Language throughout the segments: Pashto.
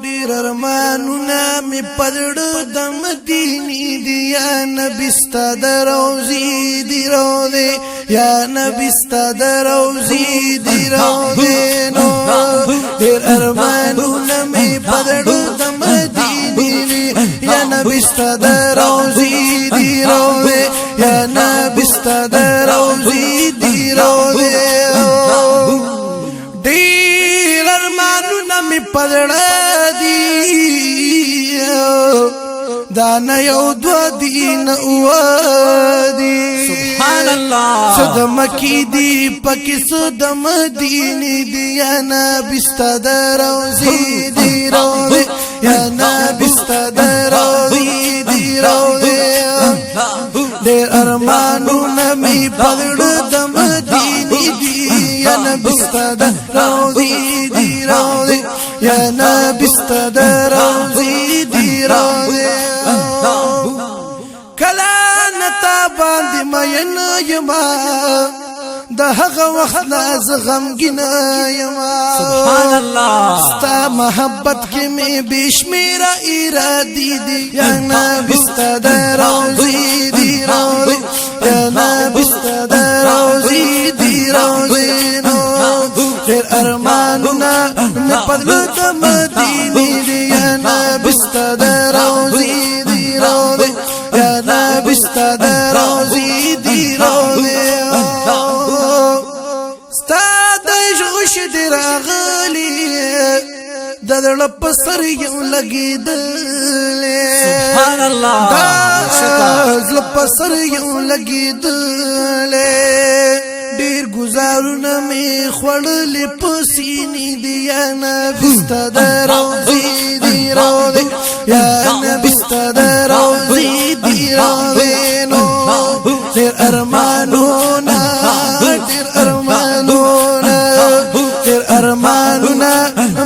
ډیر ارمانونه می پدړو د مدینې دی یا نبی ستاد روزي دی روزه یا نبی ستاد روزي دی روزه نو ډیر ارمانونه می پدړو د مدینې یا نبی ستاد روزي دی روزه یا نبی ستاد روزي دی روزه ډیر ارمانونه می پدړو دانا یو دو دین اوادی سبحان اللہ صدم کی دی پکی صدم دینی دی یا نبی ستاد روزی دی روزی یا نبی ستاد روزی دی روزی دیر ارمانو نمی پغڑ دم دینی دی یا نبی ستاد روزی دی روزی یا نبی ستاد روزی دی روزی کلا نتا باندې مین یما د هغه وخت لاز غمګین یما سبحان الله ستا محبت کې می بشمیر ارادي دي یا نبی ستاد روزي دی روزي یا نبی ستاد روزي دی روزي نو ډېر ارمانونه نه پدلو د مدینې دی یا نبی ستاد روزي دی روزي یا نبی ستاد روزي دی روزي ستاد عشق دی راغلی ددړ په سر یو لګیدل سبحان الله دل په سر یو لګیدل ډیر گزارونه می خړلې پسینې دی یا نبی ستاد روزي دی روزي یا نبی ستاد روزي دی روزي نو ډیر ارمانونه ډیر ارمانونه ډیر ارمانونه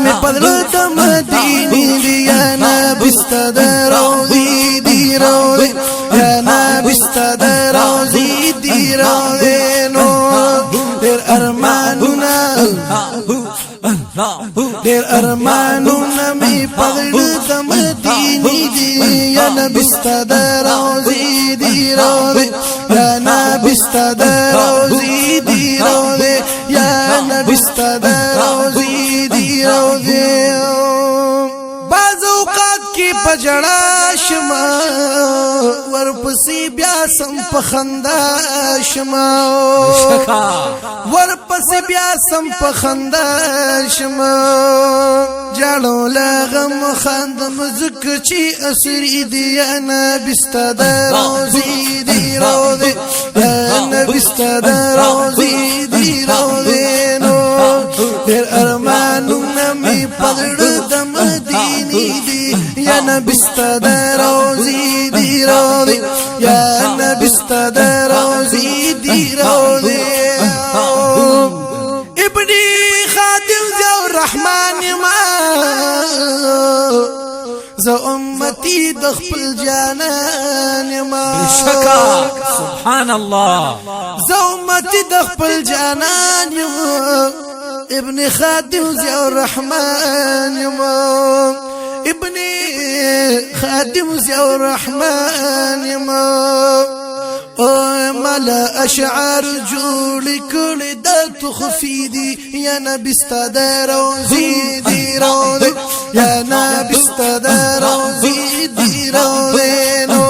می پدلو د مدینې دی یا نبی ستاد روزي دی روزي یا نبی ستاد روزي دی روزي نو ډیر ارمانونه ډیر ارمانونه می پغړو د مدینې دی یا نبی ستاد روزي دی روزي یا نبی ستاد روزي دی روزي یا نبی ستاد روزي دی روزي بعض اوقات کی پجړا شما ورپسې بیا سم پخندا شما ورپسې بیا سم پخندا شما جاړو لغم خندم زکه چې اسری دی یا نبی ستاد روزي دی روزي یا نبی ستاد روزي دی روزي نو ډېر ارمانونه می پدړو د مدینې دی یا نبی ستاد روزي دی روزي یا نبی ستاد روزي دی روزي ابني خادم ذو الرحمن ما زو امتی د خپل جانان ما بشکا سبحان الله زو امتی د خپل جانان ما ابن خادم ذو الرحمن ما ابن خادم ذو الرحمن ما او ملا اشعار جوړ کړي د تخفیدی یا نبی ستاد روزي دی روزي یا نبی ستاد روزي دی روزي نو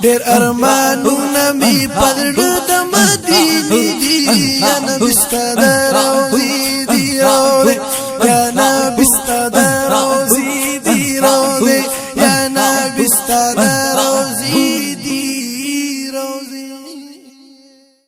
ډېر ارمانونه می پدړو د مدینې دی یا نبی ستاد روزي دی روزي یا نبی ستاد روزي دی روزي یا نبی ستاد